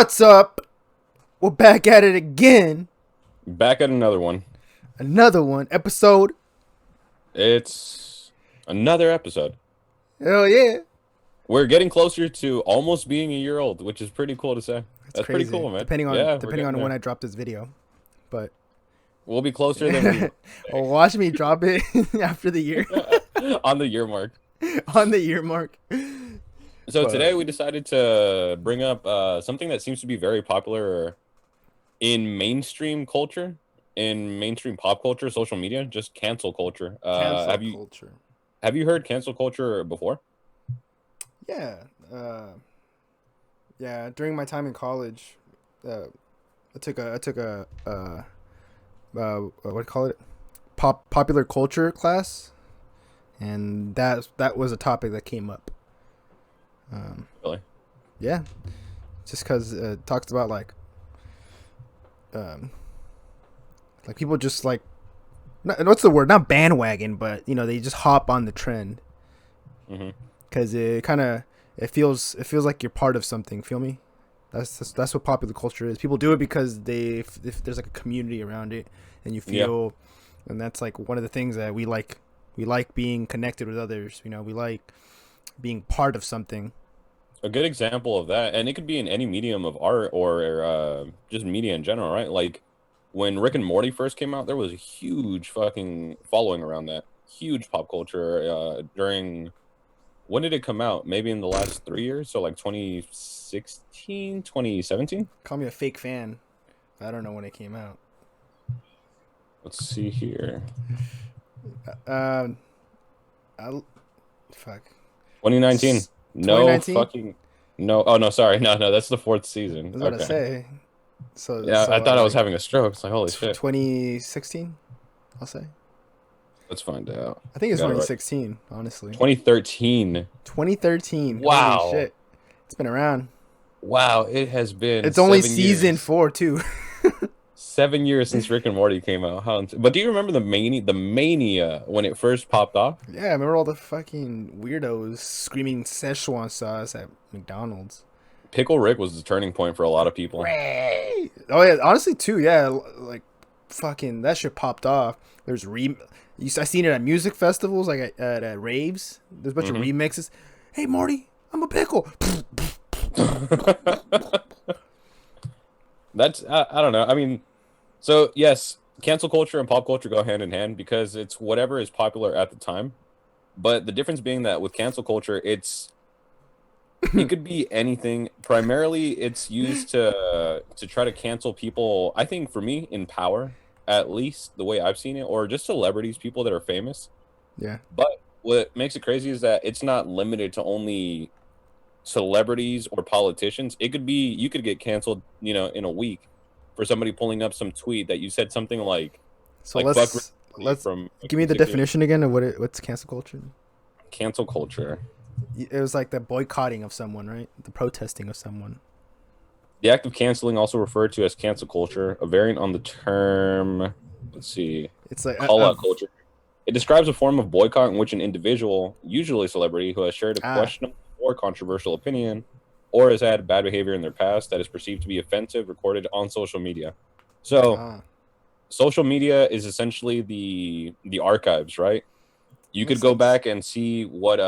What's up? We're back at it again. Back at another one. Another one. Episode. It's another episode. Hell yeah. We're getting closer to almost being a year old, which is pretty cool to say. That's That's pretty crazy. cool, man. Depending on Yeah, we're depending getting on when there. I drop this video. But We'll be closer than we watch me drop it after the year. were on the year mark. On the year mark. So But today we decided to bring up something that seems to be very popular in mainstream culture, in mainstream pop culture, social media, just cancel culture. cancel Have you culture. have you heard cancel culture before? Yeah. Yeah, during my time in college, I took a what do you call it? Popular culture class, and that was a topic that came up. Really? Yeah, just because it talks about um, like people just like, what's the word? Not bandwagon, but they just hop on the trend hmm because it feels like you're part of something. Feel me? That's what popular culture is. People do it because if there's like a community around it, and you Yeah. feel, and that's like one of the things that we like. We like being connected with others. We like being part of something. A good example of that, and it could be in any medium of art or just media in general, right? Like when Rick and Morty first came out, there was a huge fucking following around that. Huge pop culture during when did it come out? Maybe in the last 3 years, so like 2016, 2017. Call me a fake fan. I don't know when it came out. Let's see here. Um, I fuck 2019. No 2019. fucking no. Oh no, sorry. No, that's the fourth I season. was about to Okay. say. So Yeah, I thought I was like having a stroke. It's like holy shit. 2016. I'll say. Let's find out. I think it's Got it right. 2016. Honestly, 2013. 2013. Holy Wow. shit, it's been around. Wow, it has been It's only 7 years. season 4 too. 7 years since Rick and Morty came out. But do you remember the mania when it first popped off? Yeah, I remember all the fucking weirdos screaming Szechuan sauce at McDonald's. Pickle Rick was the turning point for a lot of people. Ray! Oh yeah, honestly too. Yeah, like fucking that shit popped off. There's I seen it at music festivals, like at raves. There's a bunch of hmm remixes. Hey Morty, I'm a pickle. That's I don't know. I mean, so yes, cancel culture and pop culture go hand in hand because it's whatever is popular at the time. But the difference being that with cancel culture, it could be anything. Primarily, it's used to try to cancel people. I think for me, in power, at least the way I've seen it, or just celebrities, people that are famous. Yeah. But what makes it crazy is that it's not limited to only celebrities or politicians. It could be you could get canceled, in a week for somebody pulling up some tweet that you said something So like fuck Rick and Morty let's from give me the 6 years. definition again of what's cancel culture. Cancel culture. It was like the boycotting of someone, right? The protesting of someone. The act of canceling, also referred to as cancel culture, a variant on the term. Let's see. It's like Call out culture. It describes a form of boycott in which an individual, usually a celebrity, who has shared a ah questionable or controversial opinion or has had bad behavior in their past that is perceived to be offensive recorded on social media. So, ah social media is essentially the archives, right? You could makes go sense. back and see what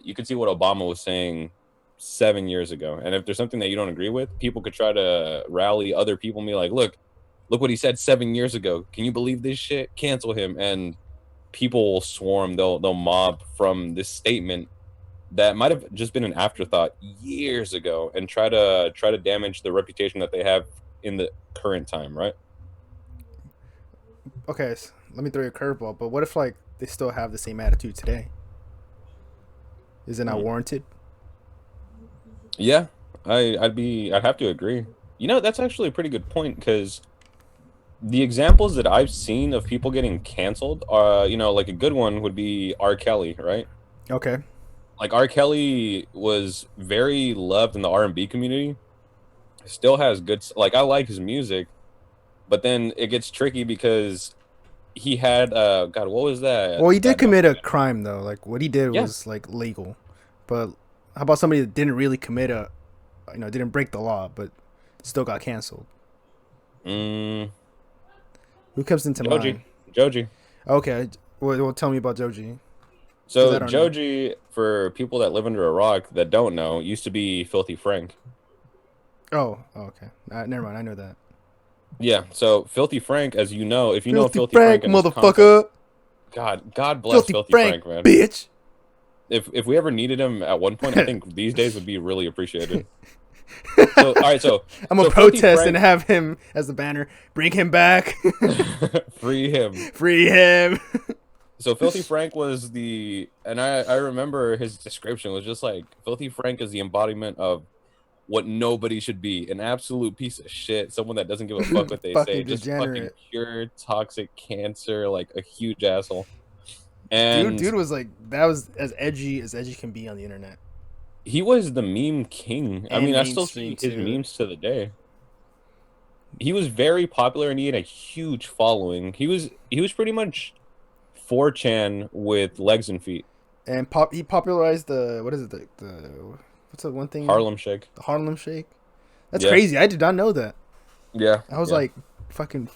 you could see what Obama was saying 7 years ago. And if there's something that you don't agree with, people could try to rally other people and be like, look what he said 7 years ago. Can you believe this shit? Cancel him. And people will swarm, they'll mob from this statement that might have just been an afterthought years ago and try to damage the reputation that they have in the current time, right? Okay, let me throw you a curveball. But what if like they still have the same attitude today? Is it not Hmm. warranted? Yeah, I'd have to agree. That's actually a pretty good point because the examples that I've seen of people getting canceled are, like a good one would be R. Kelly, right? Okay. Like R. Kelly was very loved in the R&B community. Still has like I like his music, but then it gets tricky because he had God, what was Well, he did that commit a documentary? crime though. Like what he did Yeah, was like legal. But how about somebody that didn't really commit didn't break the law, but still got canceled? Mm, Who comes into Joji. mind? Joji. Okay, well, tell me about Joji, because So I don't know. Joji, for people that live under a rock that don't know, used to be Filthy Frank. Oh, okay. Never mind. I know that. Yeah, so Filthy Frank, as you know, if you know Filthy Filthy Frank, Frank and his content, motherfucker. God bless Filthy Filthy Frank, Frank, man. bitch. If we ever needed him at one point, I think these days would be really appreciated. So, all right, I'm gonna so Filthy protest and Frank, have him as the banner. Bring him back. free him. Free him. So Filthy Frank was and I remember his description was just like, Filthy Frank is the embodiment of what nobody should be, an absolute piece of shit, someone that doesn't give a fuck what they say, Fucking just fucking degenerate. pure toxic cancer, like a huge asshole. Dude, And dude was like, that was as edgy can be on the internet he was the meme king. I and mean, I still mainstream see his too. memes to the day. He was very popular and he had a huge following. He was pretty much 4chan with legs and feet. And he popularized the what is it the what's the one thing, Harlem Shake. the Harlem Shake. That's Yeah. crazy. I did not know that. Yeah. I was Yeah. like fucking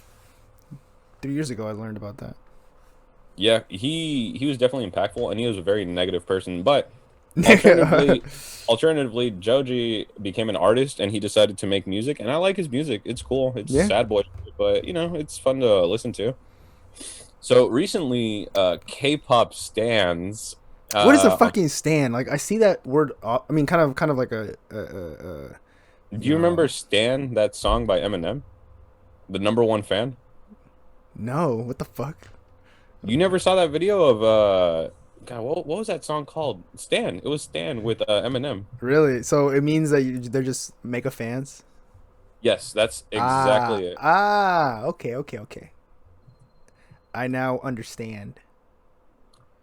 3 years ago. I learned about that. Yeah, he was definitely impactful and he was a very negative person, but alternatively, Joji became an artist and he decided to make music, and I like his music. It's cool. It's Yeah. sad boy, but it's fun to listen to. So recently, K-pop stans. What is a On, fucking stan? Like I see that word. I mean, kind of like do you you remember know. "Stan"? That song by Eminem, the number one fan. No, what the fuck? You never saw that video of God? What was that song called? "Stan." It was "Stan" with Eminem. Really? So it means that they're just mega fans. Yes, that's exactly it. Okay, okay, okay. I now understand.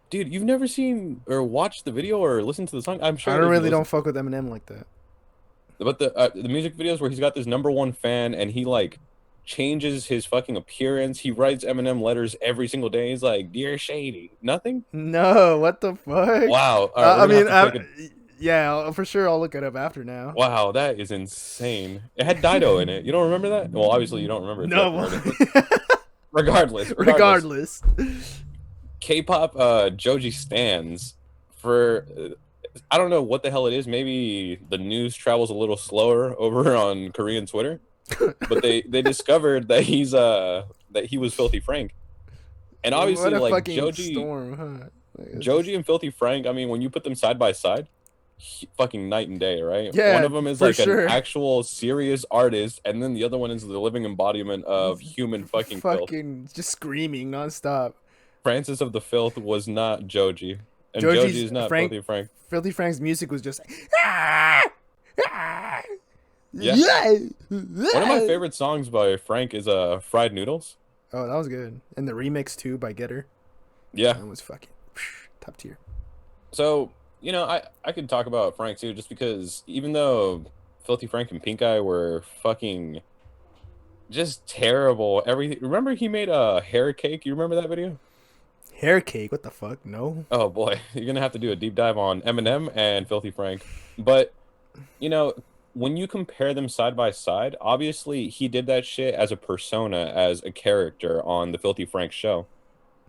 Dude, you've never seen or watched the video or listened to the song? I'm I sure don't if you really listen, don't fuck with Eminem like that. but the music videos where he's got this number one fan and he like changes his fucking appearance. He writes Eminem letters every single day. He's like, "Dear Shady," nothing. No, what the fuck? Wow. All right, we're I gonna have mean, to take a. yeah, for sure. I'll look it up after now. Wow, that is insane. It had Dido in it. You don't remember that? Well, obviously you don't remember it. 'Cause you No, haven't heard it. But regardless, regardless. K-pop Joji stands for I don't know what the hell it is. Maybe the news travels a little slower over on Korean Twitter, but they discovered that he was Filthy Frank, and What obviously a like fucking storm, huh? Like, it's Joji just... and Filthy Frank. I mean, when you put them side by side, fucking night and day, right? One Yeah, of them is for like an sure. actual serious artist, and then the other one is the living embodiment of human fucking filth. Fucking just screaming nonstop. Francis of the Filth was not Joji, and Joji Joji's is not Frank, Filthy Frank. Filthy Frank's music was just ah, ah, Yeah. yeah. One of my favorite songs by Frank is Fried Noodles. Oh, that was good. And the remix too by Getter. Yeah. That was fucking top tier. So, I could talk about Frank too, just because even though Filthy Frank and Pink Eye were fucking just terrible, everything. Remember he made a hair cake? You remember that video? Hair cake, what the fuck? No. Oh boy, you're gonna have to do a deep dive on Eminem and Filthy Frank. But you know, when you compare them side by side, obviously he did that shit as a persona, as a character on the Filthy Frank show.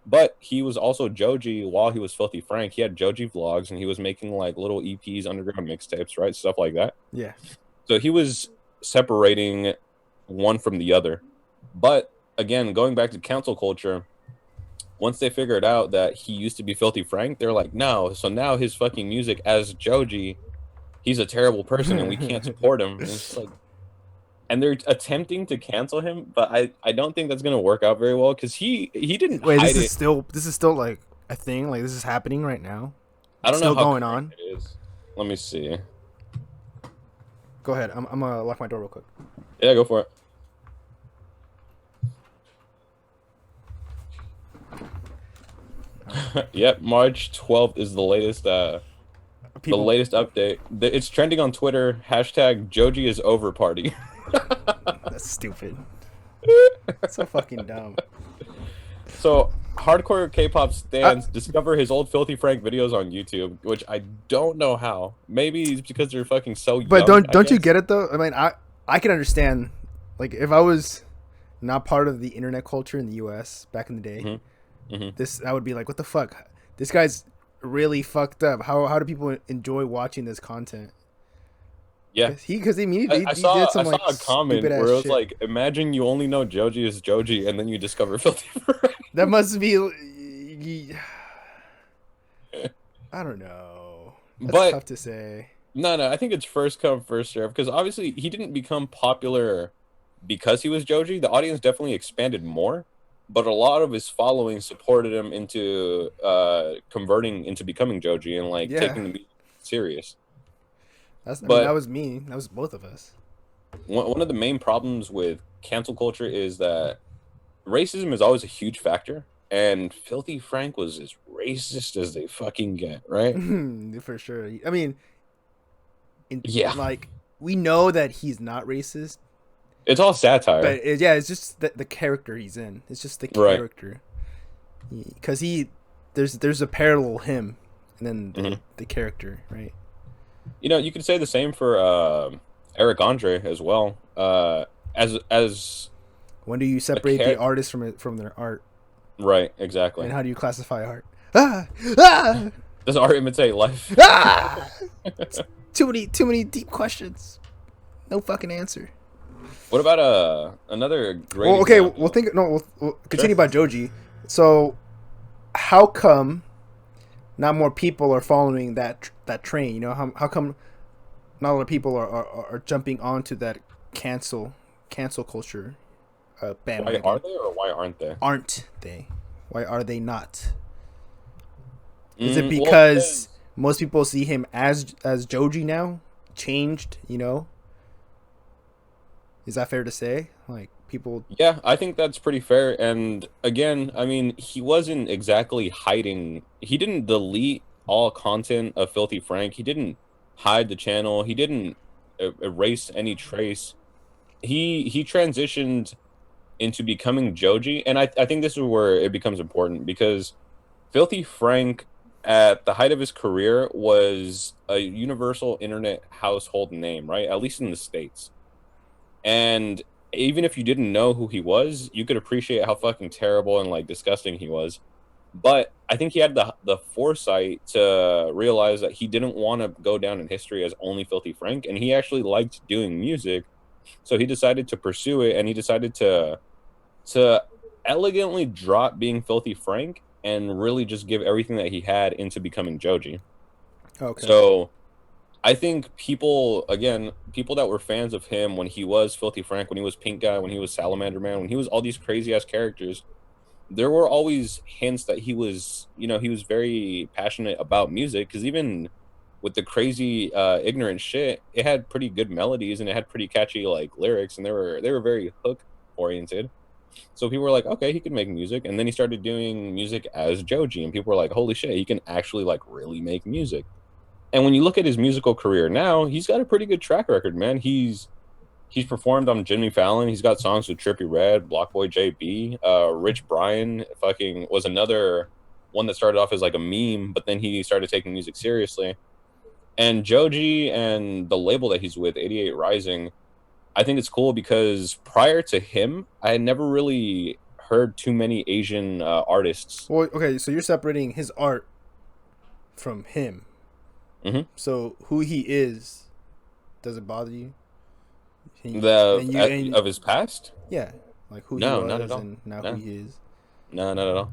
But he was also Joji while he was Filthy Frank. He had Joji vlogs and he was making like little EPs, underground mixtapes, right? Stuff like that. Yeah. So he was separating one from the other. But again, going back to cancel culture, once they figured out that he used to be Filthy Frank, they're like, no. So now his fucking music as Joji, he's a terrible person and we can't support him. And it's like, and they're attempting to cancel him, but I don't think that's gonna work out very well because he didn't Wait, hide it. this is still like a thing. Like this is happening right now. I It's don't know still how going current on. it is. Let me see. Go ahead. I'm gonna lock my door real quick. Yeah, go for it. Yep, March 12th is the latest the latest update. It's trending on Twitter. Hashtag Joji is over party. That's stupid. So fucking dumb. So hardcore K-pop stans discover his old Filthy Frank videos on YouTube, which I don't know how. Maybe it's because they're fucking so young. But don't I you guess. get it though? I mean, I can understand, like, if I was not part of the internet culture in the U.S. back in the day, Mm-hmm. Mm-hmm. this I would be like, what the fuck? This guy's really fucked up. How do people enjoy watching this content? Yeah. Because I, I he did saw I some saw like a stupid comment ass where it was shit. like, imagine you only know Joji is Joji, and then you discover Filthy Frank. That must be. I don't know. That's But tough to say. no, I think it's first come first serve because obviously he didn't become popular because he was Joji. The audience definitely expanded more, but a lot of his following supported him into converting into becoming Joji and like Yeah, taking the music serious. that's. I mean, that But was me. That was both of us. one of the main problems with cancel culture is that racism is always a huge factor, and Filthy Frank was as racist as they fucking get, right? For sure. I mean, Yeah, like we know that he's not racist, it's all but satire, yeah, it's just the character he's in. It's just the right? character, because there's a parallel him, and then Hmm. the character, right? You know, you could say the same for Eric Andre as well. As When do you a separate the car, artist from their art, right? Exactly. and how do you classify art? Ah, ah, Does art imitate life? ah! Too many deep questions. No fucking answer. What about another great Well, okay, we'll example? think. No, we'll Sure. continue about Joji. So, how come not more people are following that train? You know, how come not a lot of people are jumping onto that cancel culture Why are bandwagon? they or why aren't they? Aren't they? Why are they not? Is it Well, because because most people see him as Joji now, changed? You know, is that fair to say? Like people. yeah, I think that's pretty fair. And again, I mean, he wasn't exactly hiding. He didn't delete all content of Filthy Frank. He didn't hide the channel. He didn't erase any trace. He transitioned into becoming Joji, and I think this is where it becomes important because Filthy Frank, at the height of his career, was a universal internet household name, right? At least in the States. And even if you didn't know who he was, you could appreciate how fucking terrible and like disgusting he was. But I think he had the foresight to realize that he didn't want to go down in history as only Filthy Frank, and he actually liked doing music. So he decided to pursue it, and he decided to elegantly drop being Filthy Frank and really just give everything that he had into becoming Joji. Okay. So I think people, again, people that were fans of him when he was Filthy Frank, when he was Pink Guy, when he was Salamander Man, when he was all these crazy ass characters, there were always hints that he was, he was very passionate about music. Because even with the crazy, ignorant shit, it had pretty good melodies and it had pretty catchy like lyrics, and they were very hook oriented. So people were like, okay, he can make music, and then he started doing music as Joji, and people were like, holy shit, he can actually like really make music. And when you look at his musical career now, he's got a pretty good track record, man. He's performed on Jimmy Fallon. He's got songs with Trippie Redd, Blockboy JB, Rich Brian. Fucking was another one that started off as like a meme, but then he started taking music seriously. And Joji and the label that he's with, 88 Rising, I think it's cool because prior to him, I had never really heard too many Asian artists. Well, okay, so you're separating his art from him. Hmm. So who he is doesn't bother you. The And you and of his past? yeah, like who he No, not at was all. and now who No, he is. no, not at all.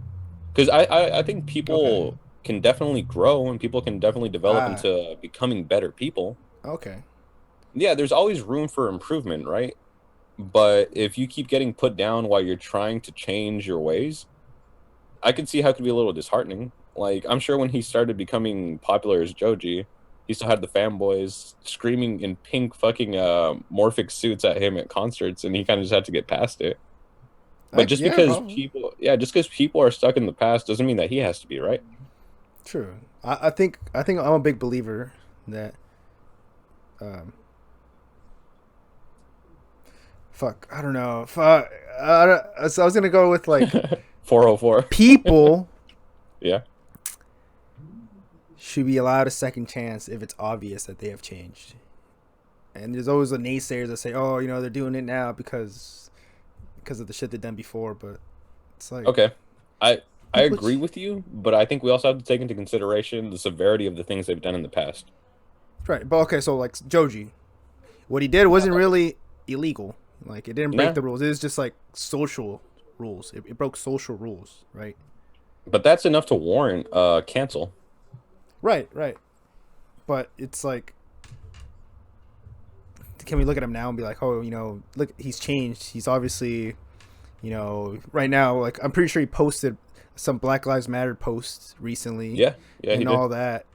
Because I think Okay. people can definitely grow and people can definitely develop Ah. into becoming better people. Okay. Yeah, there's always room for improvement, right? But if you keep getting put down while you're trying to change your ways, I can see how it could be a little disheartening. Like, I'm sure when he started becoming popular as Joji, he still had the fanboys screaming in pink fucking morphic suits at him at concerts, and he kind of just had to get past it. But just Yeah, because probably. people, yeah, just because people are stuck in the past doesn't mean that he has to be, right? True. I think I'm a big believer that um fuck, I don't know. Fuck. So I was gonna go with like 404. people Yeah. should be allowed a second chance if it's obvious that they have changed. And there's always the naysayers that say, "Oh, they're doing it now because of the shit they've done before." But it's like Okay. I I people. agree with you, but I think we also have to take into consideration the severity of the things they've done in the past. Right, but okay, so like Joji, what he did wasn't really illegal. Like it didn't break Nah, the rules. It was just like social rules. It broke social rules, right? but that's enough to warrant cancel. Right, right. But it's like, can we look at him now and be like, oh, look, he's changed. He's obviously, right now, like I'm pretty sure he posted some Black Lives Matter posts recently Yeah, yeah, he and did. all that.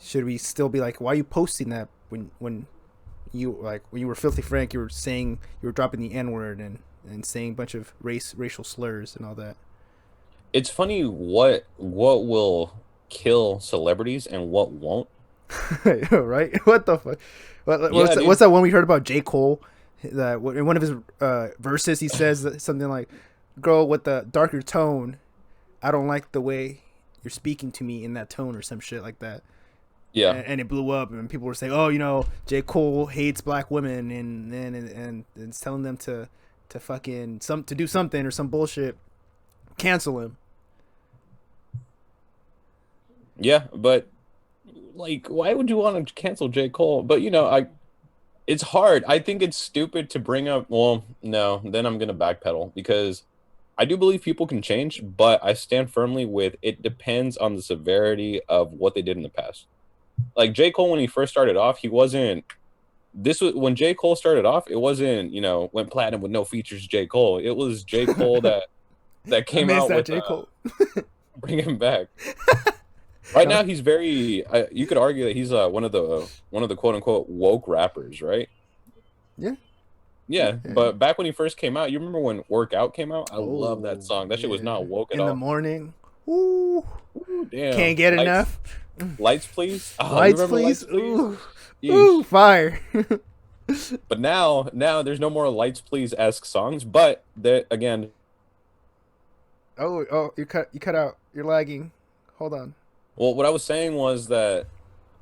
Should we still be like, why are you posting that when you were Filthy Frank, you were saying you were dropping the N word and saying a bunch of racial slurs and all that. It's funny what will kill celebrities and what won't. Right? What the fuck? Yeah, What's dude. that one we heard about J. Cole? That in one of his verses he says something like, "Girl with the darker tone, I don't like the way you're speaking to me in that tone," or some shit like that. Yeah. And it blew up, and people were saying, "Oh, J. Cole hates black women, and it's telling them to fucking to do something or some bullshit, cancel him." Yeah, but like why would you want to cancel J. Cole? But I it's hard. I think it's stupid to bring up, well, no, then I'm gonna backpedal because I do believe people can change, but I stand firmly with it depends on the severity of what they did in the past. Like J. Cole when he first started off, he wasn't this was when J. Cole started off, it wasn't, went platinum with no features J. Cole. It was J. Cole that I came missed out that with J. Cole. bring him back. Right now he's very you could argue that he's one of the quote unquote woke rappers, right? Yeah, Yeah, yeah. but back when he first came out, you remember when Workout came out? I love that Oh song. That shit was yeah. not woke at In the all. morning. Ooh, Ooh, damn. can't get Lights, enough. lights, please. Oh, you Lights, remember please. Lights, please? Ooh, ooh, Yeesh. fire. But now there's no more Lights, please esque songs. But that again, Oh, you cut out. You're lagging. Hold on. well, what I was saying was that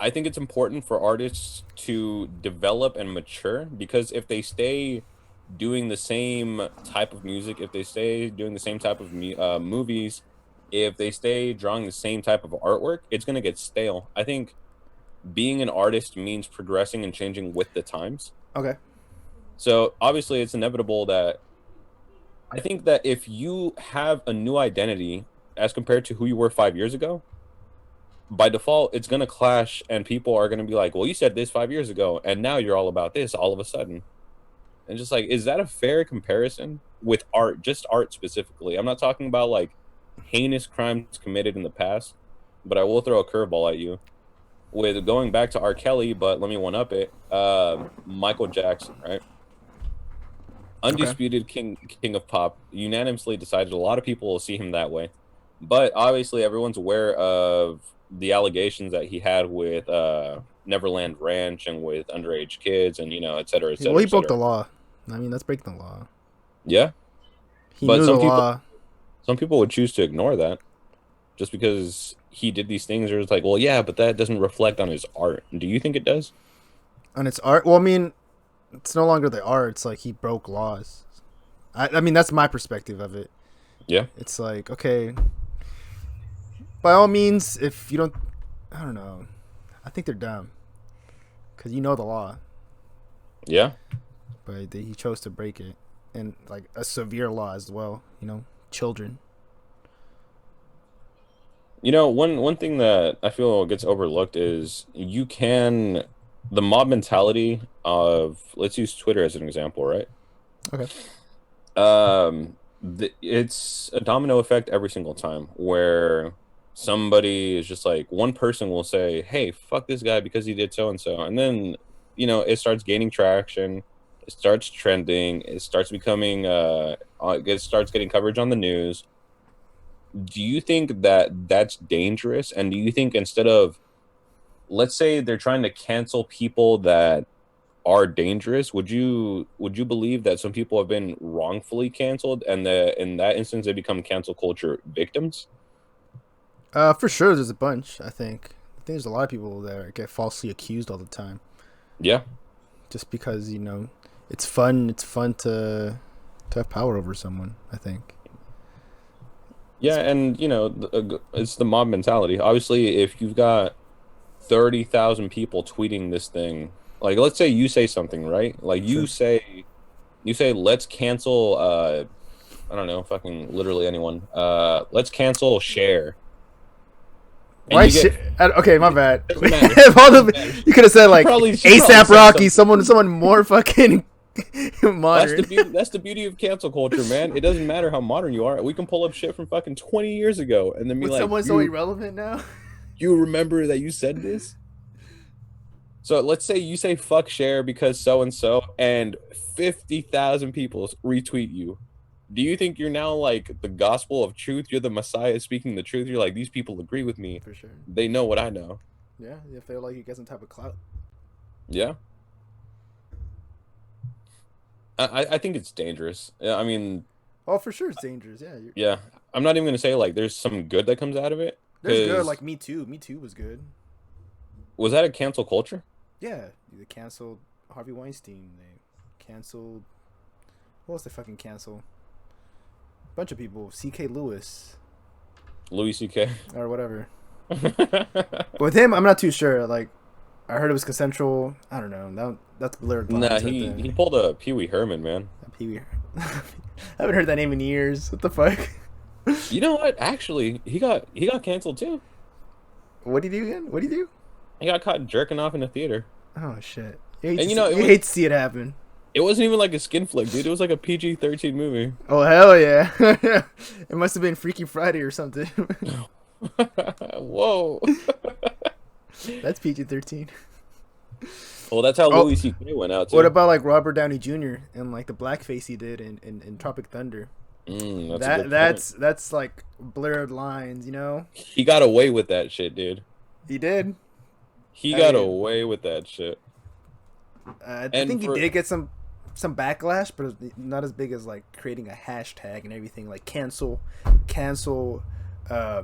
I think it's important for artists to develop and mature because if they stay doing the same type of music, if they stay doing the same type of movies, if they stay drawing the same type of artwork, it's going to get stale. I think being an artist means progressing and changing with the times. Okay. So obviously, it's inevitable that I think that if you have a new identity as compared to who you were 5 years ago, by default, it's going to clash, and people are going to be like, well, you said this 5 years ago, and now you're all about this all of a sudden. And just like, is that a fair comparison with art, just art specifically? I'm not talking about like heinous crimes committed in the past, but I will throw a curveball at you with going back to R. Kelly, but let me one up it. Michael Jackson, right? Okay. Undisputed king of pop, unanimously decided a lot of people will see him that way. But obviously, everyone's aware of the allegations that he had with Neverland Ranch and with underage kids, and et cetera, et Well, cetera, he et broke the cetera. law. I mean, that's breaking the law. Yeah, He but knew the some people law. some people would choose to ignore that just because he did these things. Or it's like, well, yeah, but that doesn't reflect on his art. Do you think it does? And it's art. Well, I mean, it's no longer the art. It's like he broke laws. I mean, that's my perspective of it. Yeah, It's like, okay, by all means, if you don't, I don't know. I think they're dumb because you know the law, yeah. but he chose to break it, and like a severe law as well. Children. One thing that I feel gets overlooked is the mob mentality of, let's use Twitter as an example, right? Okay. It's a domino effect every single time where somebody is just like one person will say, "Hey, fuck this guy because he did so and so," and then it starts gaining traction, it starts trending, it starts becoming it starts getting coverage on the news. Do you think that that's dangerous? And do you think instead of, let's say they're trying to cancel people that are dangerous, would you believe that some people have been wrongfully canceled and that in that instance they become cancel culture victims? For sure, there's a bunch. I think there's a lot of people that get falsely accused all the time. Yeah. just because it's fun. It's fun to have power over someone. I think. Yeah, and it's the mob mentality. Obviously, if you've got 30,000 people tweeting this thing, like let's say you say something, right? Like Sure. you say let's cancel I don't know, fucking literally anyone. Let's cancel share. And Why you get shit? Okay, my bad. doesn't matter. If all Doesn't the, matter. you could have said like She probably ASAP said Rocky, something. someone more fucking That's the modern. beauty. That's the beauty of cancel culture, man. It doesn't matter how modern you are. We can pull up shit from fucking 20 years ago, and then be With like, someone so irrelevant now. you remember that you said this? So let's say you say fuck share because so and so, and 50,000 people retweet you. Do you think you're now like the gospel of truth? You're the Messiah speaking the truth. You're like, these people agree with me. For sure. They know what I know. Yeah, if they're like you get some type of clout. Yeah. I think it's dangerous. I mean, Oh, for sure, it's dangerous. Yeah, yeah. I'm not even gonna say like there's some good that comes out of it. there's good. Because Like Me Too. Me Too was good. was that a cancel culture? Yeah, they canceled Harvey Weinstein. They canceled. What else they fucking cancel? Bunch of people. C.K. Lewis Louis C.K. or whatever. With him, I'm not too sure. Like, I heard it was consensual. I don't know. That's blurred Nah, lines right he there. he pulled a Pee Wee Herman, man. Pee Wee. I haven't heard that name in years. What the fuck? You know what? Actually, he got canceled too. What did he do again? What did he do? He got caught jerking off in a theater. Oh shit! You hate, And to, you know, see, you hate to see it happen. it wasn't even like a skin flick, dude. It was like a PG-13 movie. Oh hell yeah! It must have been Freaky Friday or something. Whoa. That's PG-13. Well, that's how Oh, Louis C.K. went out too. what about like Robert Downey Jr. and like the blackface he did in Tropic Thunder? That's a good That's like blurred lines, you know. He got away with that shit, dude. He did. He I got mean, away with that shit. I And think he for did get some backlash, but not as big as like creating a hashtag and everything like cancel, uh,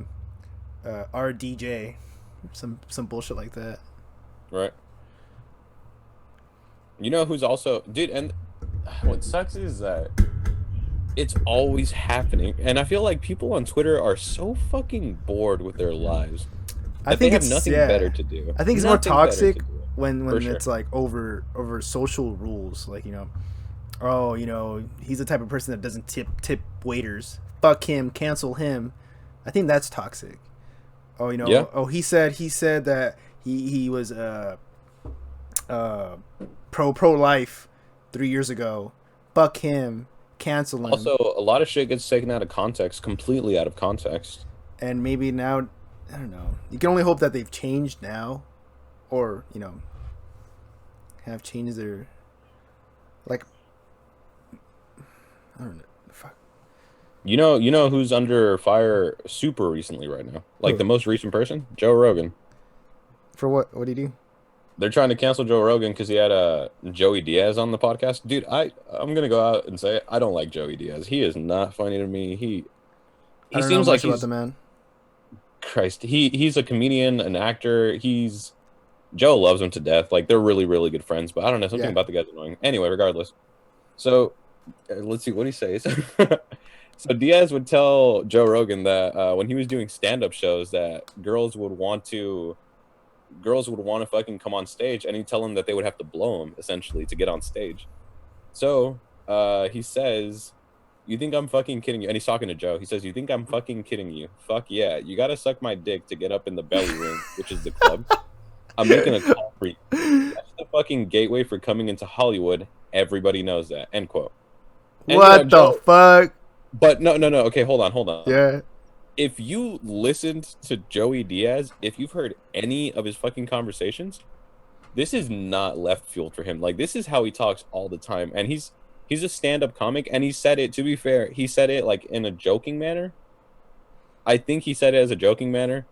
RDJ, some bullshit like that. right. You know who's also, dude, and what sucks is that it's always happening, and I feel like people on Twitter are so fucking bored with their lives I that they think have it's nothing better to do. I think it's more Nothing better to toxic do. when For sure. it's like over social rules, like oh he's the type of person that doesn't tip waiters. Fuck him, cancel him. I think that's toxic. Oh Yeah. oh he said that he was pro life 3 years ago. Fuck him, cancel him. Also, a lot of shit gets taken out of context, completely out of context. And maybe now, I don't know. You can only hope that they've changed now, or have changed their like. I don't know. Fuck. You know who's under fire super recently right now? Like Who? the most recent person? Joe Rogan. For what? What did he do? They're trying to cancel Joe Rogan because he had Joey Diaz on the podcast. Dude, I'm gonna go out and say it. I don't like Joey Diaz. He is not funny to me. I He don't know seems like much about he's the man. Christ. He's a comedian, an actor. Joe loves him to death. Like they're really, really good friends. But I don't know, something Yeah. about the guy's annoying. Anyway, regardless. So let's see what he says. So Diaz would tell Joe Rogan that when he was doing stand-up shows that girls would want to fucking come on stage, and he'd tell them that they would have to blow him essentially to get on stage. So he says, you think I'm fucking kidding you? And he's talking to Joe. He says, you think I'm fucking kidding you? Fuck yeah. You gotta suck my dick to get up in the belly room, which is the club. I'm making a call for you. That's the fucking gateway for coming into Hollywood. Everybody knows that. End quote. And, What the Joe, fuck? but no. Okay, hold on. Yeah. If you listened to Joey Diaz, if you've heard any of his fucking conversations, this is not left field for him. Like this is how he talks all the time, and he's a stand-up comic, and he said it. To be fair, he said it like in a joking manner. I think he said it as a joking manner,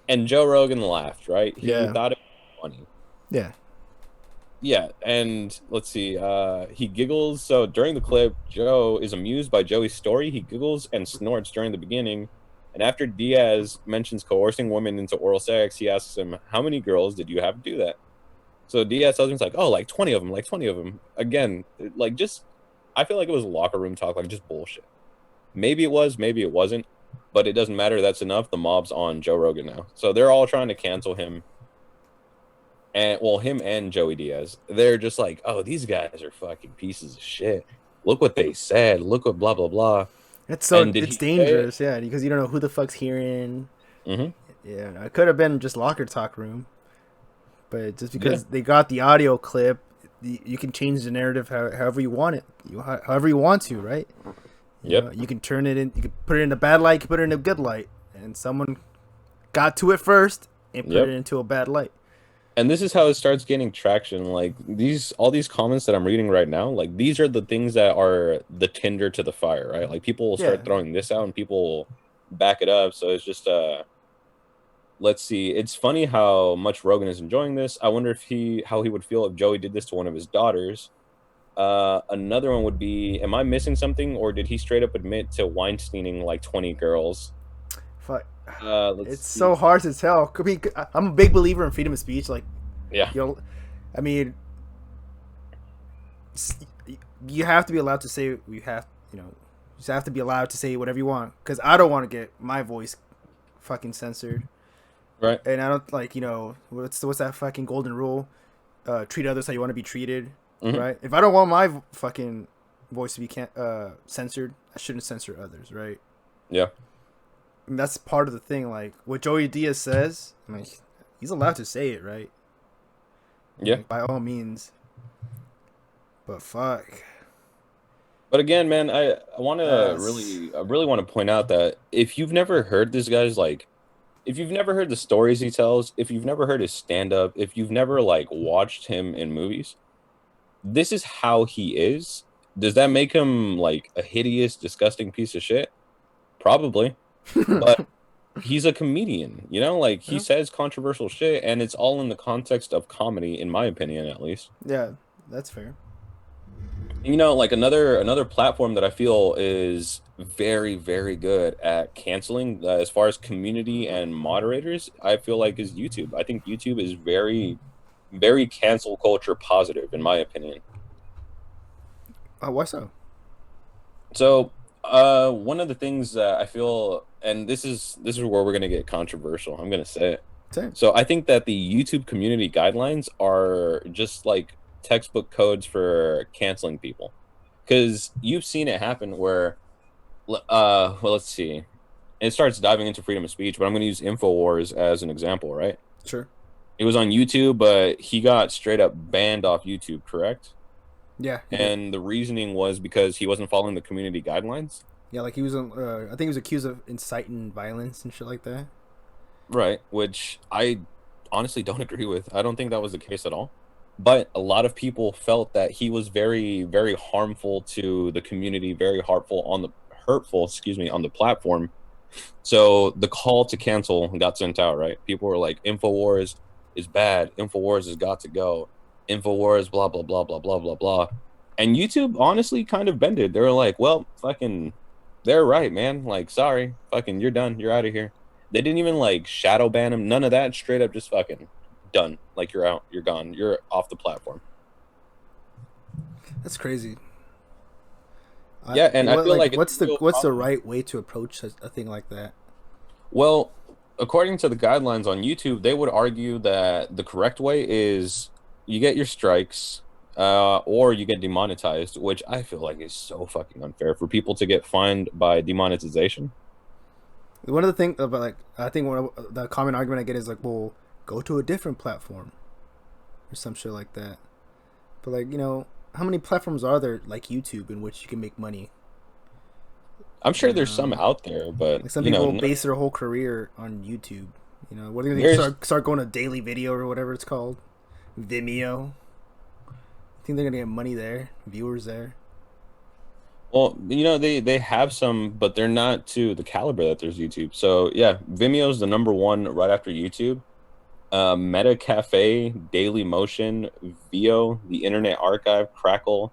and Joe Rogan laughed. Right? He Yeah. thought it was funny. Yeah. Yeah, and let's see. He giggles. So during the clip, Joe is amused by Joey's story. He giggles and snorts during the beginning. And after Diaz mentions coercing women into oral sex, he asks him, how many girls did you have do that? So Diaz tells me it's like, oh, like 20 of them, like 20 of them. Again, like just I feel like it was locker room talk, like just bullshit. Maybe it was, maybe it wasn't, but it doesn't matter. That's enough. The mob's on Joe Rogan now, so they're all trying to cancel him, and well, him and Joey Diaz. They're just like, oh, these guys are fucking pieces of shit. Look what they said. Look what blah blah blah. And did It's he say it? dangerous, yeah, because you don't know who the fuck's hearing. Mm-hmm. Yeah, it could have been just locker talk room, but just Yeah. because they got the audio clip, you can change the narrative however you want it, however you want to, right? You know, Yep. you can turn it in, you can put it in a bad light, you can put it in a good light, and someone got to it first and put it Yep. into a bad light. And this is how it starts gaining traction. Like these, all these comments that I'm reading right now, like these are the things that are the tinder to the fire, right? Like people will Yeah, start throwing this out and people will back it up. So it's just let's see. It's funny how much Rogan is enjoying this. I wonder if how he would feel if Joey did this to one of his daughters. Another one would be, am I missing something, or did he straight up admit to Weinsteining like 20 girls? fuck. Let's It's see. so hard to tell. I mean, I'm a big believer in freedom of speech. Like, Yeah, you know, I mean, you have to be allowed to say you just have to be allowed to say whatever you want. Because I don't want to get my voice fucking censored, right. and I don't like what's that fucking golden rule? Treat others how you want to be treated, Hmm. right? If I don't want my fucking voice to be censored, I shouldn't censor others, right? Yeah, And that's part of the thing. Like what Joey Diaz says, I mean, he's allowed to say it, right? yeah. Like, by all means. But fuck, But again, man, I want to that's I really want to point out that if you've never heard this guy's like, if you've never heard the stories he tells, if you've never heard his stand up, if you've never like watched him in movies, this is how he is. Does that make him like a hideous, disgusting piece of shit? Probably. But he's a comedian, you know, like he yeah, says controversial shit and it's all in the context of comedy, in my opinion, at least. yeah, that's fair. You know, like another platform that I feel is very very good at canceling as far as community and moderators, I feel like is YouTube. I think YouTube is very cancel culture positive in my opinion. Why so? So, one of the things that I feel, and this is where we're gonna get controversial. I'm gonna say it. Same. So I think that the YouTube community guidelines are just like textbook codes for canceling people, because you've seen it happen where, well, let's see, it starts diving into freedom of speech, but I'm going to use Infowars as an example, right? Sure. It was on YouTube, but he got straight up banned off YouTube, correct? Yeah, he did. And the reasoning was because he wasn't following the community guidelines. Yeah, like he was. I think he was accused of inciting violence and shit like that. Right, which I honestly don't agree with. I don't think that was the case at all. But a lot of people felt that he was very harmful to the community, very hurtful, excuse me, on the platform. So the call to cancel got sent out, right? People were like, Infowars is bad. Infowars has got to go. Infowars, blah, blah, blah, blah, blah, blah, blah. And YouTube honestly kind of bended. They were like, well, fucking, they're right, man. Like, sorry, fucking, you're done. You're out of here. They didn't even like shadow ban him. None of that. Straight up, just fucking done. Like, you're out. You're gone. You're off the platform. That's crazy. Yeah, and I feel like it's real what's the common. right way to approach a thing like that? Well, according to the guidelines on YouTube, they would argue that the correct way is you get your strikes, or you get demonetized, which I feel like is so fucking unfair for people to get fined by demonetization. One of the things about like I think one of the common argument I get is like, well, go to a different platform or some shit like that. But like how many platforms are there like YouTube in which you can make money? I'm sure there's some out there, but Like some you know, people base their whole career on YouTube. What are they gonna there's start going to daily video or whatever it's called, Vimeo? I think they're gonna get money there, viewers there. well, you know, they have some, but they're not to the caliber that there's YouTube. So yeah, Vimeo's the number one right after YouTube. Meta Cafe, Daily Motion, Vio, the Internet Archive, Crackle,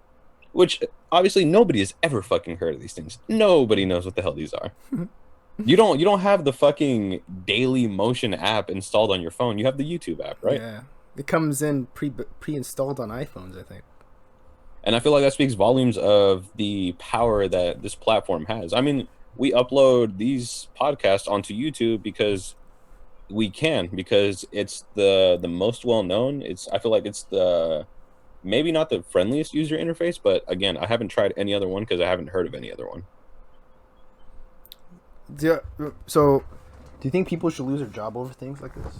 which obviously nobody has ever fucking heard of these things. Nobody knows what the hell these are. You don't have the fucking Daily Motion app installed on your phone. You have the YouTube app, right? Yeah, It comes in pre-installed on iPhones, I think. And I feel like that speaks volumes of the power that this platform has. I mean, we upload these podcasts onto YouTube because we can, because it's the most well known. It's I feel like it's the maybe not the friendliest user interface, but again, I haven't tried any other one because I haven't heard of any other one. So, do you think people should lose their job over things like this?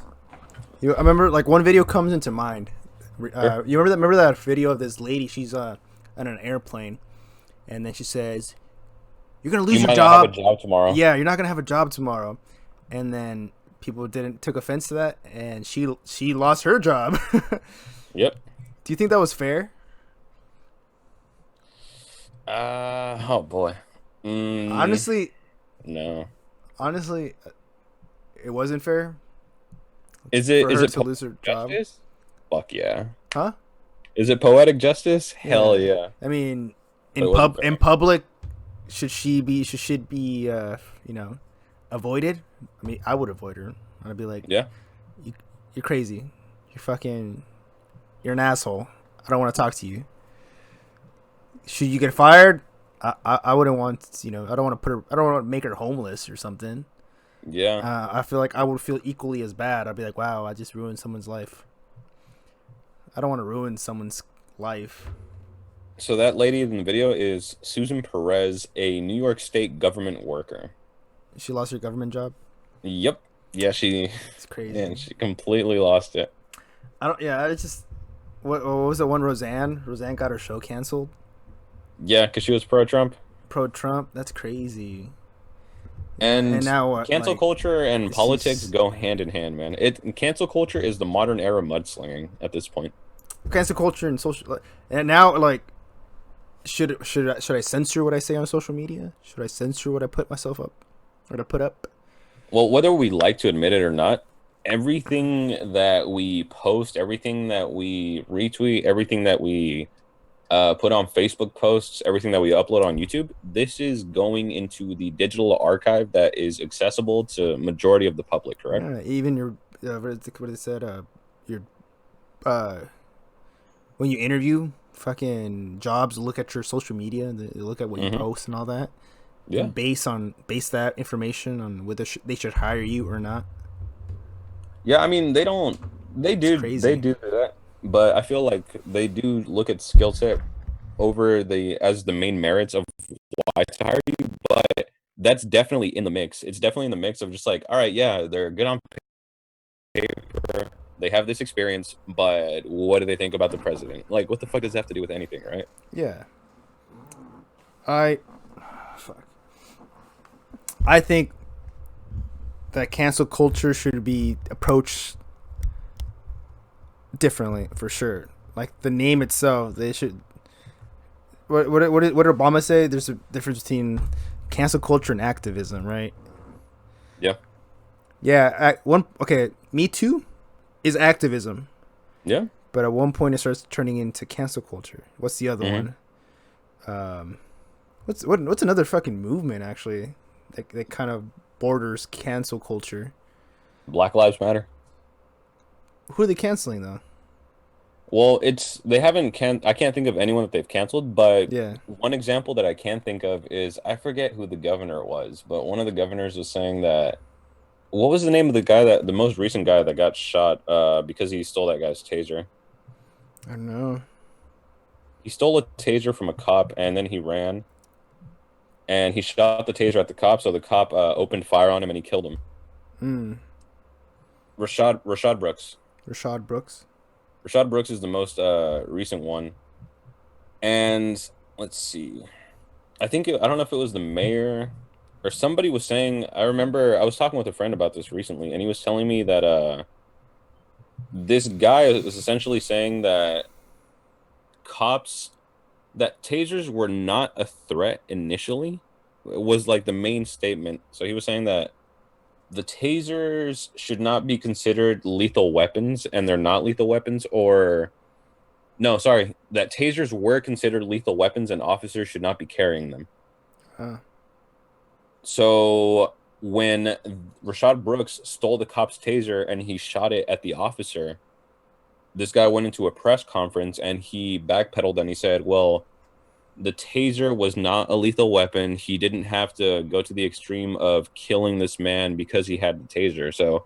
I remember like one video comes into mind. Sure. You remember that video of this lady? She's on an airplane, and then she says, "You're gonna You lose your might not have a job. job tomorrow. Yeah, you're not gonna have a job tomorrow." And then people didn't took offense to that, and she lost her job. Yep. Do you think that was fair? Oh boy. Mm, Honestly, no. honestly, it wasn't fair Is it for is her it to poetic lose her job. justice? Fuck yeah. Huh? Is it poetic justice? Hell Yeah. yeah. I mean, But it wasn't fair. in public, should be avoided? I mean, I would avoid her. I'd be like, Yeah. you, you're crazy. You're an asshole. I don't want to talk to you. Should you get fired? I wouldn't want, I don't want to I don't want to make her homeless or something. Yeah. I feel like I would feel equally as bad. I'd be like, wow, I just ruined someone's life. I don't want to ruin someone's life. So that lady in the video is Susan Perez, a New York State government worker. She lost her government job. Yep. Yeah, she It's crazy. and she completely lost it. I don't. Yeah, it's just. What was it? One Roseanne. Roseanne got her show canceled. Yeah, because she was pro-Trump. Pro Trump. That's crazy. And And now what? cancel Like, culture and politics she's go hand in hand, man. Cancel culture is the modern era mudslinging at this point. cancel culture and social. And now, like, should I censor what I say on social media? Should I censor what I put myself up or to put up? Well, whether we like to admit it or not, everything that we post, everything that we retweet, everything that we put on Facebook posts, everything that we upload on YouTube, this is going into the digital archive that is accessible to majority of the public, correct? Even your what it said. Your uh, when you interview fucking jobs, look at your social media. They look at what you Hmm. post and all that, Yeah. and base that information on whether they should hire you or not. Yeah, I mean, they don't, It's they crazy. do that, but I feel like they do look at skill set over the as the main merits of why to hire you, but that's definitely in the mix. It's definitely in the mix of just like, all right, yeah, they're good on paper, they have this experience, but what do they think about the president? Like, what the fuck does that have to do with anything, right? Yeah. I fuck. I think that cancel culture should be approached differently for sure. Like the name itself, they should. What did Obama say? There's a difference between cancel culture and activism, right? Yeah, Yeah. One. Okay. Me Too is activism, yeah. but at one point it starts turning into cancel culture. What's the other Hmm. one? Um, what's another fucking movement actually that kind of borders cancel culture? Black Lives Matter. Who are they canceling though? Well, it's they haven't can I can't think of anyone that they've canceled, but Yeah, one example that I can think of is I forget who the governor was, but one of the governors was saying that what was the name of the guy that the most recent guy that got shot because he stole that guy's taser? I don't know. He stole a taser from a cop and then he ran and he shot the taser at the cop, so the cop opened fire on him and he killed him. Hmm. Rashad Brooks. Rashad Brooks. Rashad Brooks is the most recent one. And let's see. I don't know if it was the mayor or somebody was saying, I remember I was talking with a friend about this recently and he was telling me that this guy was essentially saying that cops that tasers were not a threat initially. It was like the main statement. So he was saying that the tasers should not be considered lethal weapons and they're not lethal weapons, or no, sorry, that tasers were considered lethal weapons and officers should not be carrying them. Huh. So when Rashad Brooks stole the cop's taser and he shot it at the officer, this guy went into a press conference and he backpedaled and he said, well, the taser was not a lethal weapon. He didn't have to go to the extreme of killing this man because he had the taser. So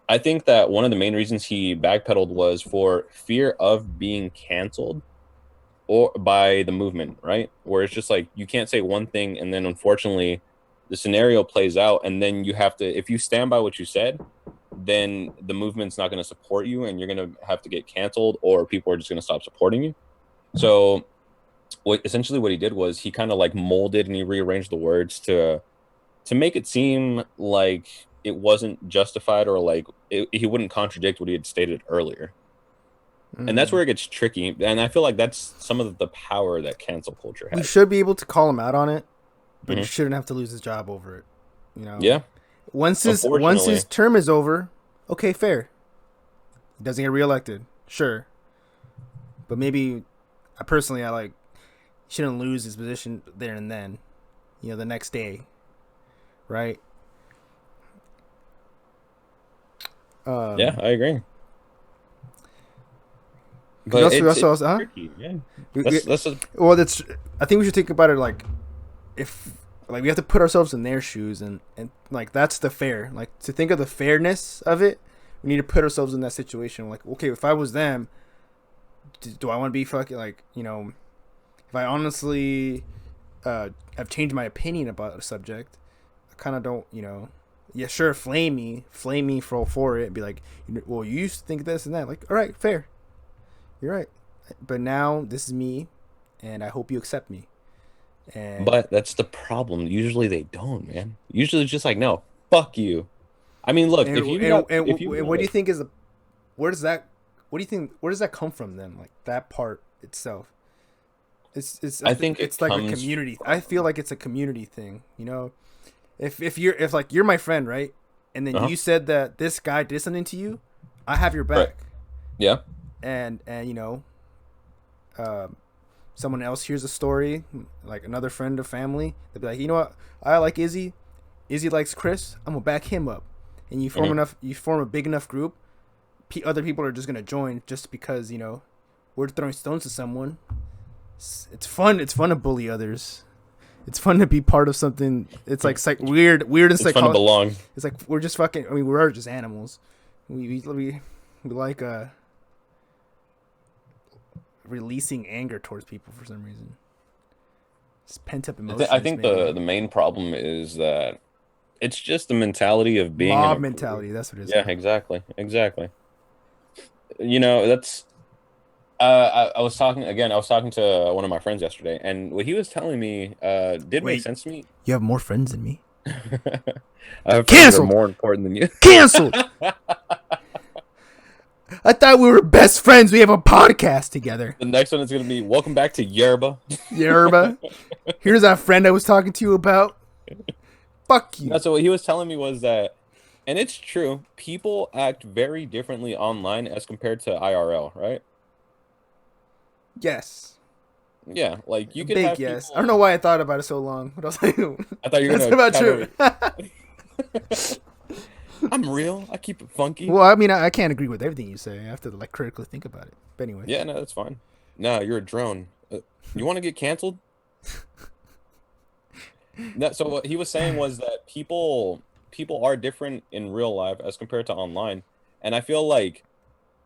I think that one of the main reasons he backpedaled was for fear of being canceled or by the movement, right? Where it's just like you can't say one thing and then unfortunately the scenario plays out and then you have to, if you stand by what you said, then the movement's not going to support you and you're going to have to get canceled or people are just going to stop supporting you. So what he did was he kind of like molded and he rearranged the words to make it seem like it wasn't justified or like he wouldn't contradict what he had stated earlier. And that's where it gets tricky. And I feel like that's some of the power that cancel culture has. We should be able to call him out on it, but he Mhm. shouldn't have to lose his job over it. You know. Yeah. Once his term is over, okay, fair. He doesn't get reelected, sure. But maybe, I like shouldn't lose his position there and then. You know, the next day, right? Yeah, I agree. But But also, it's tricky, yeah. That's well, that's. I think we should think about it like, if like we have to put ourselves in their shoes, and like that's the fair. Like to think of the fairness of it, we need to put ourselves in that situation. Like, okay, if I was them, do I want to be fucking like, you know, if I honestly have changed my opinion about a subject, I kind of don't, you know. Yeah, sure, flame me for it. Be like, well, you used to think this and that. Like, all right, fair. You're right. But now this is me, and I hope you accept me. And But that's the problem. Usually they don't, man. Usually it's just like, no, fuck you. I mean, look, and and, and, and what do you think is the where does that what do you think where does that come from then? Like that part itself. I think it's it like a comes community. from, I feel like it's a community thing. You know, if like you're my friend, right? And then uh-huh, you said that this guy did something to you, I have your right. back. Yeah. And you know, someone else hears a story, like another friend or family, they'll be like, you know what, I like Izzy, Izzy likes Chris, I'm gonna back him up. And Hmm. you form a big enough group, other people are just gonna join just because, you know, we're throwing stones to someone. It's fun to bully others. It's fun to be part of something. It's like weird and It's fun to psychology. belong. It's like we're just fucking, I mean, we're just animals. We like releasing anger towards people for some reason. It's pent up emotions. I think Maybe the main problem is that it's just the mentality of being in mob a group. mentality. That's what it is. Yeah, exactly. Exactly. You know, that's I was talking again, I was talking to one of my friends yesterday, and what he was telling me did make Wait, sense to me. you have more friends than me. I have friends that are Canceled. more important than you. Canceled. I thought we were best friends. We have a podcast together. The next one is going to be welcome back to Yerba. Yerba. Here's that friend I was talking to you about. Fuck you. So what he was telling me was that, and it's true, people act very differently online as compared to IRL, right? Yes. Yeah, like you could Big have yes. I people. don't know why I thought about it so long, but I was like, I thought you were that's gonna about cover. true. I'm real. I keep it funky. Well, I mean, I can't agree with everything you say. I have to like critically think about it. But anyway. Yeah, no, that's fine. No, you're a drone. You want to get canceled? No, so what he was saying was that people are different in real life as compared to online, and I feel like,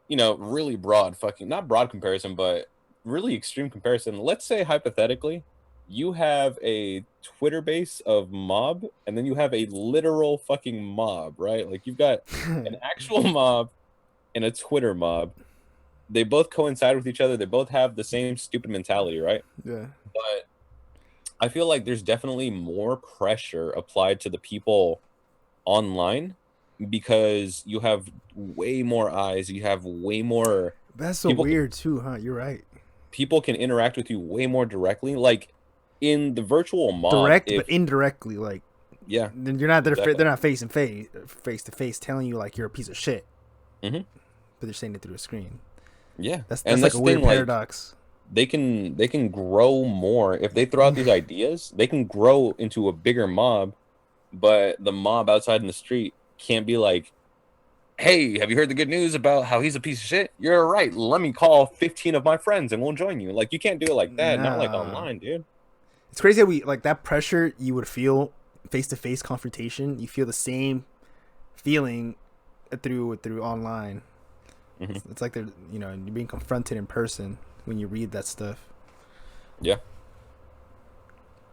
you know, really broad fucking not broad comparison, but really extreme comparison. Let's say hypothetically, you have a Twitter base of mob, and then you have a literal fucking mob, right? Like you've got an actual mob and a Twitter mob. They both coincide with each other. They both have the same stupid mentality, right? Yeah. But I feel like there's definitely more pressure applied to the people online because you have way more eyes, you have way more That's so people weird too, huh? You're right. people can interact with you way more directly. Like in the virtual mob, Direct but if indirectly, like yeah, you're not exactly. they're not face to face telling you like you're a piece of shit, Hmm. but they're saying it through a screen. Yeah, That's and like that's a the weird thing. Like paradox. they can grow more if they throw out these ideas. They can grow into a bigger mob, but the mob outside in the street can't be like, hey, have you heard the good news about how he's a piece of shit? You're right. Let me call 15 of my friends and we'll join you. Like, you can't do it like that. Not like Nah, online, dude. it's crazy how we like that pressure you would feel face to face confrontation. You feel the same feeling through online. Hmm. It's like they're you're being confronted in person when you read that stuff. Yeah.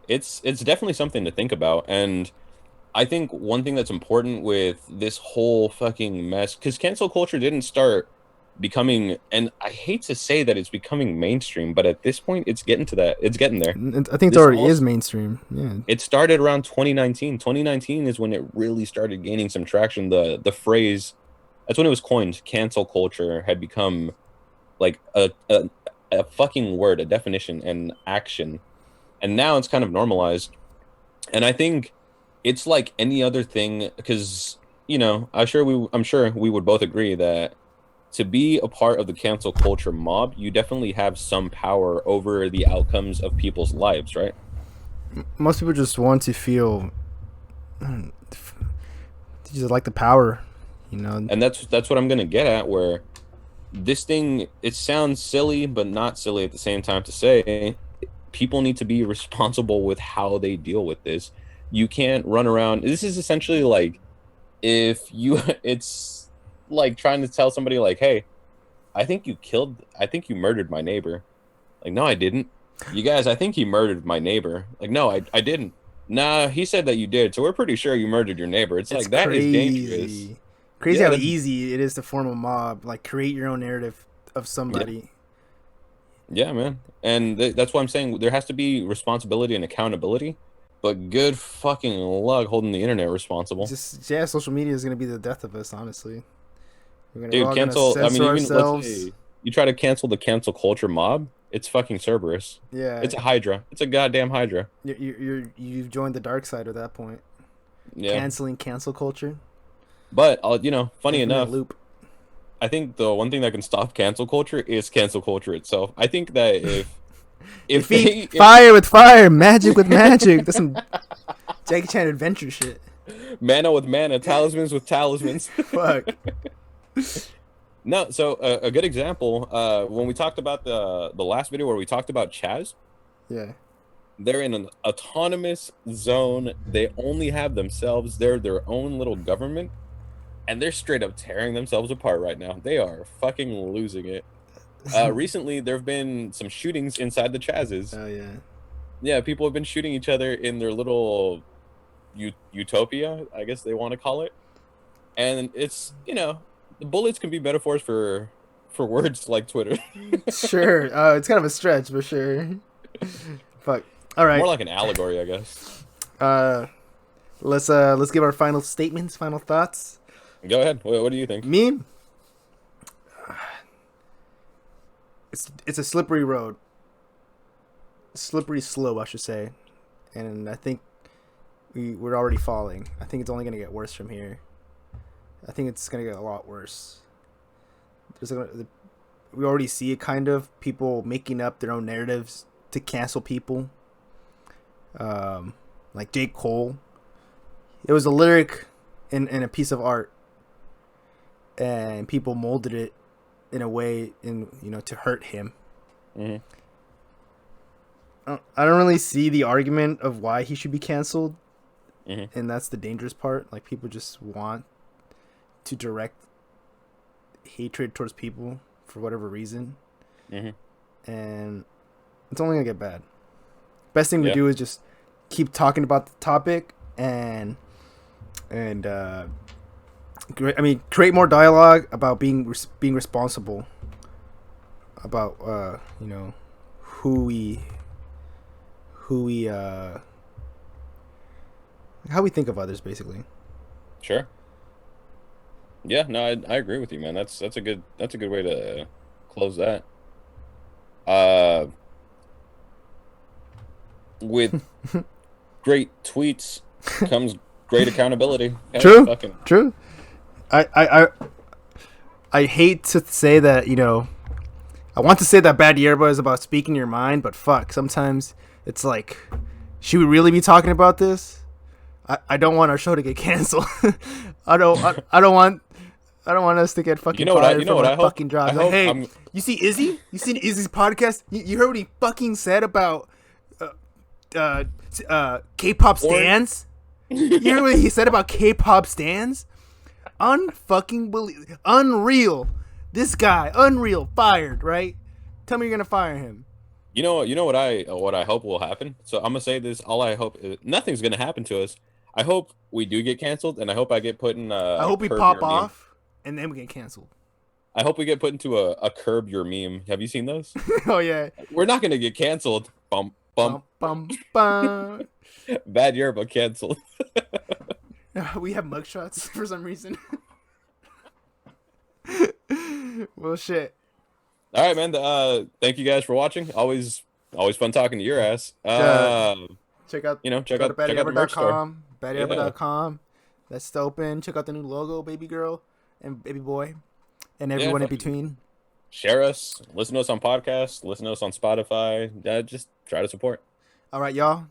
It's definitely something to think about. And I think one thing that's important with this whole fucking mess, because cancel culture didn't start becoming, and I hate to say that it's becoming mainstream, but at this point, it's getting to that. It's getting there. I think it This already all is mainstream. Yeah. it started around 2019. 2019 is when it really started gaining some traction. The phrase, that's when it was coined. Cancel culture had become like a fucking word, a definition, and action, and now it's kind of normalized. And I think it's like any other thing because I'm sure we would both agree that to be a part of the cancel culture mob, you definitely have some power over the outcomes of people's lives, right? Most people just want to feel, just like the power, you know. And that's what I'm gonna get at, where this thing, it sounds silly but not silly at the same time to say people need to be responsible with how they deal with this. You can't run around. This is essentially like if you it's like trying to tell somebody like, hey, I think you murdered my neighbor. Like, no, I didn't. You guys, I think he murdered my neighbor. Like, no, I didn't. Nah, he said that you did, so we're pretty sure you murdered your neighbor. It's It's like that is dangerous. crazy Yeah, how that's easy it is to form a mob. Like create your own narrative of yeah, somebody. yeah, man. And that's why I'm saying there has to be responsibility and accountability. But good fucking luck holding the internet responsible. Just yeah, social media is gonna be the death of us. Honestly, we're Dude, all gonna cancel. I mean, censor even let's ourselves. say you try to cancel the cancel culture mob, it's fucking Cerberus. Yeah, It's a Hydra. It's a goddamn Hydra. you've joined the dark side at that point. Yeah. Canceling cancel culture, But funny infinite enough, loop. I think the one thing that can stop cancel culture is cancel culture itself. I think that if Defeat they if fire with fire, magic with magic. That's some Jackie Chan adventure shit. mana with mana, talismans with talismans. Fuck. No, so a good example, when we talked about the last video where we talked about Chaz, Yeah. they're in an autonomous zone. They only have themselves. They're their own little government, and they're straight up tearing themselves apart right now. They are fucking losing it. Recently, there have been some shootings inside the Chazes. Oh yeah. Yeah, people have been shooting each other in their little utopia, I guess they want to call it. And it's, the bullets can be metaphors for words like Twitter. Sure. It's kind of a stretch, but sure. Fuck. All More right. like an allegory, I guess. Uh, let's give our final statements, final thoughts. Go ahead. What do you think? Me, it's a slippery road, slippery slope, I should say, and I think we're already falling. I think it's only gonna get worse from here. I think it's gonna get a lot worse. We already see it kind of people making up their own narratives to cancel people. Like J. Cole, it was a lyric in a piece of art, and people molded it in a way to hurt him. Hmm. I don't really see the argument of why he should be canceled, Hmm. and that's the dangerous part. Like people just want to direct hatred towards people for whatever reason, Hmm. and it's only gonna get bad. Best thing to Yeah. do is just keep talking about the topic and create more dialogue about being responsible about who we who we how we think of others, basically. Sure. Yeah. No, I agree with you, man. That's a good way to close that. Uh, with great tweets comes great accountability. Hey, True, fucking true. I hate to say that, I want to say that bad Yerba is about speaking your mind, but fuck, sometimes it's like, should we really be talking about this? I don't want our show to get canceled. I don't want I don't want us to get You fucking know what I? You fired know from what our I hope? fucking I jobs. Like, hope hey, I'm. you see Izzy? You seen Izzy's podcast? You heard what he fucking said about uh, K-pop Born. stands? You heard what he said about K-pop stands? Unfucking believe, unreal. This guy, unreal, fired. Right? Tell me you're gonna fire him. You know what I hope will happen. So I'm gonna say this. All I hope is nothing's gonna happen to us. I hope we do get canceled, and I hope I get put in I hope we curb pop your meme. off and then we get canceled. I hope we get put into a curb your meme. Have you seen those? Oh yeah. We're not gonna get canceled. Bump bump. Bum bum bum. Bad Yerba canceled. We have mugshots for some reason. Well, shit. All right, man. Thank you guys for watching. Always fun talking to your ass. Check out Check go to out the merch store. baddierba.com. Yeah. Baddierba.com. That's still open. Check out the new logo, baby girl and baby boy, and Yeah, everyone in fucking between. share us. Listen to us on podcasts. Listen to us on Spotify. Just try to support. All right, y'all.